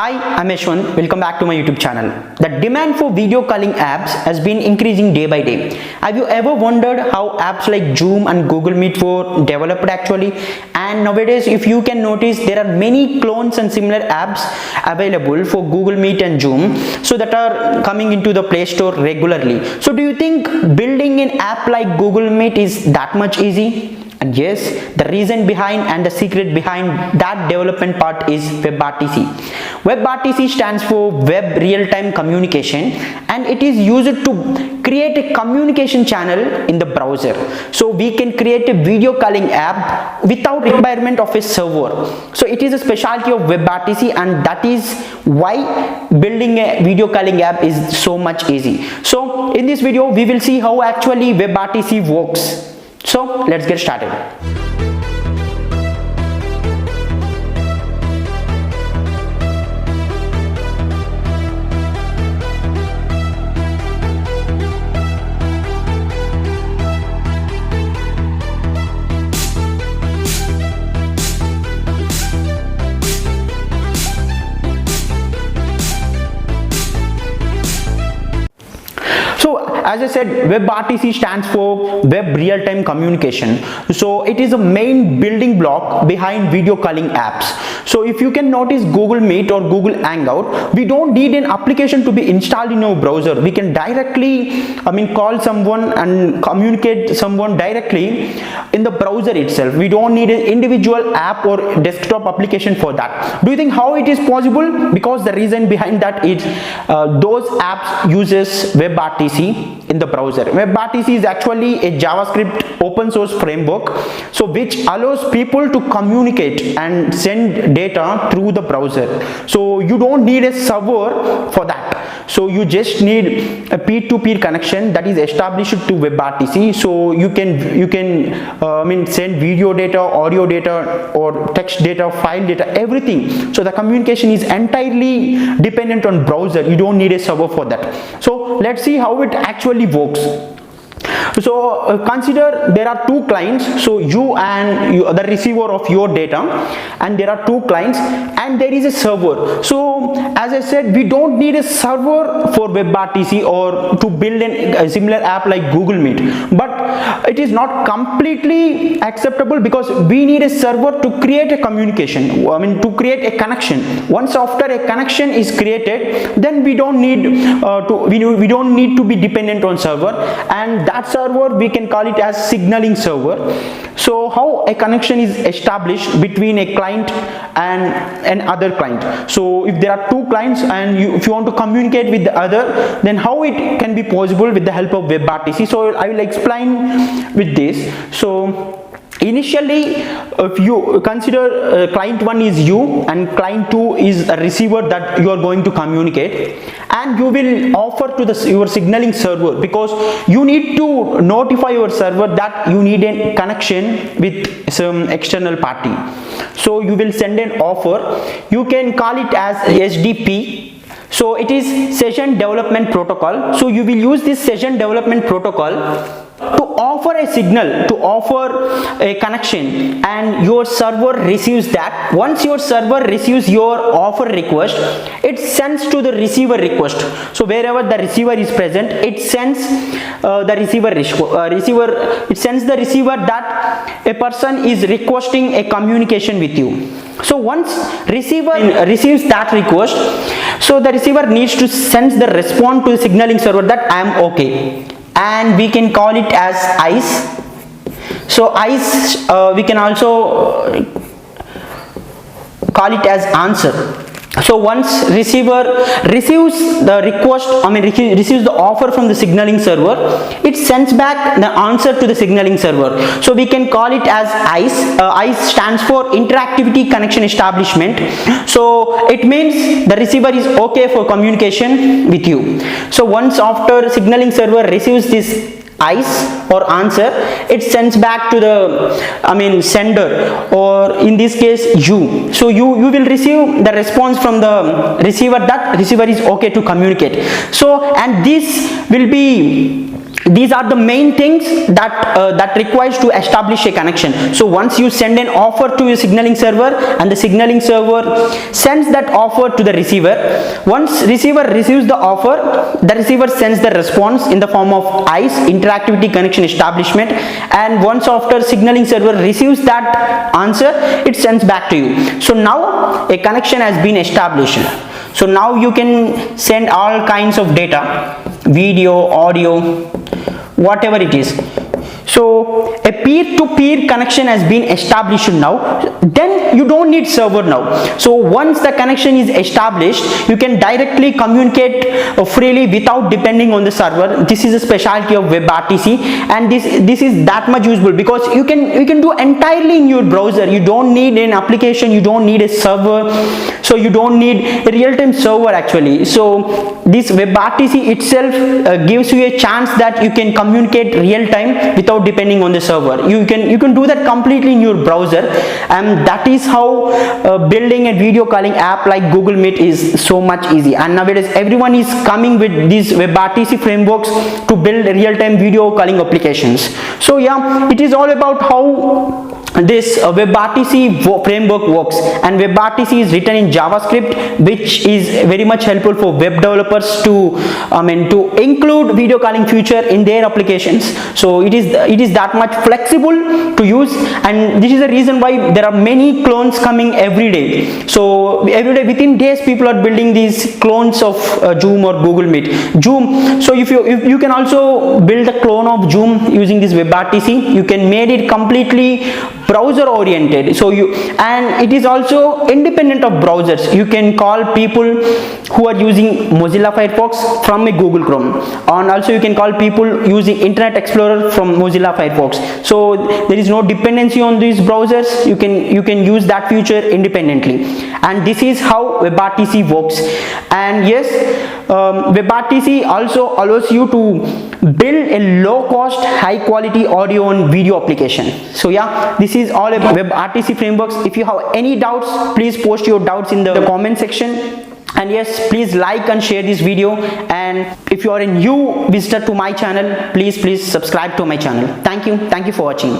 Hi, I'm Yaswanth. Welcome back to my YouTube channel. The demand for video calling apps has been increasing day by day. Have you ever wondered how apps like Zoom and Google Meet were developed actually? And nowadays, if you can notice, there are many clones and similar apps available for Google Meet and Zoom, so that are coming into the Play Store regularly. So do you think building an app like Google Meet is that much easy? And yes, the reason behind and the secret behind that development part is WebRTC. WebRTC stands for Web Real-Time Communication, and it is used to create a communication channel in the browser. So we can create a video calling app without requirement of a server. So it is a specialty of WebRTC, and that is why building a video calling app is so much easy. So in this video, we will see how actually WebRTC works. So let's get started. So as I said, WebRTC stands for Web Real-Time Communication. So it is a main building block behind video calling apps. So if you can notice Google Meet or Google Hangout, we don't need an application to be installed in our browser. We can directly, call someone and communicate someone directly in the browser itself. We don't need an individual app or desktop application for that. Do you think how it is possible? Because the reason behind that is those apps uses WebRTC in the browser. WebRTC is actually a JavaScript open source framework, so which allows people to communicate and send data through the browser. So you don't need a server for that. So you just need a peer-to-peer connection that is established to WebRTC. So you can send video data, audio data, or text data, file data, everything. So the communication is entirely dependent on browser. You don't need a server for that. So let's see how it actually works. So consider there are two clients, so you and the receiver of your data, and there are two clients and there is a server. So as I said, we don't need a server for WebRTC or to build a similar app like Google Meet, but it is not completely acceptable because we need a server to create a communication, to create a connection. Once after a connection is created, then we don't need to be dependent on server, and that server we can call it as signaling server. So how a connection is established between a client and another client. So if there are two clients and if you want to communicate with the other, then how it can be possible with the help of WebRTC. So I will explain with this. So initially, if you consider client 1 is you and client 2 is a receiver that you are going to communicate, and you will offer to your signaling server, because you need to notify your server that you need a connection with some external party. So you will send an offer. You can call it as SDP. So it is session development protocol. So you will use this session development protocol to offer a signal, to offer a connection, and your server receives that. Once your server receives your offer request, it sends to the receiver request. So wherever the receiver is present, it sends the receiver that a person is requesting a communication with you. So once receiver receives that request, so the receiver needs to send the response to the signaling server that I am okay, and we can call it as ICE. So ICE we can also call it as answer. So once receiver receives the request, receives the offer from the signaling server, it sends back the answer to the signaling server. So we can call it as ICE. ICE stands for interactivity connection establishment. So it means the receiver is okay for communication with you. So once after signaling server receives this ICE or answer, it sends back to the sender, or in this case you. So you will receive the response from the receiver that receiver is okay to communicate. So and this will be these are the main things that requires to establish a connection. So once you send an offer to your signaling server, and the signaling server sends that offer to the receiver, once receiver receives the offer, the receiver sends the response in the form of ICE, interactivity connection establishment, and once after signaling server receives that answer, it sends back to you. So now a connection has been established. So now you can send all kinds of data, video, audio, whatever it is. So a peer-to-peer connection has been established now. Then you don't need server now. So once the connection is established, you can directly communicate freely without depending on the server. This is a specialty of WebRTC, and this is that much useful because you can do entirely in your browser. You don't need an application, you don't need a server, so you don't need a real-time server actually. So this WebRTC itself gives you a chance that you can communicate real-time without depending on the server. You can do that completely in your browser, and that is how building a video calling app like Google Meet is so much easy. And nowadays everyone is coming with these WebRTC frameworks to build real-time video calling applications. So yeah, it is all about how this WebRTC framework works, and WebRTC is written in JavaScript, which is very much helpful for web developers to include video calling feature in their applications. So it is that much flexible to use, and this is the reason why there are many clones coming every day. So every day, within days, people are building these clones of Zoom or Google Meet. Zoom. So if you can also build a clone of Zoom using this WebRTC, you can make it completely browser oriented. So and it is also independent of browsers. You can call people who are using Mozilla Firefox from a Google Chrome, and also you can call people using Internet Explorer from Mozilla Firefox. So there is no dependency on these browsers. You can use that feature independently, and this is how WebRTC works. And yes, WebRTC also allows you to build a low cost, high quality audio and video application. So yeah, this is all about WebRTC frameworks. If you have any doubts, please post your doubts in the comment section. And yes, please like and share this video. And if you are a new visitor to my channel, please subscribe to my channel. Thank you for watching.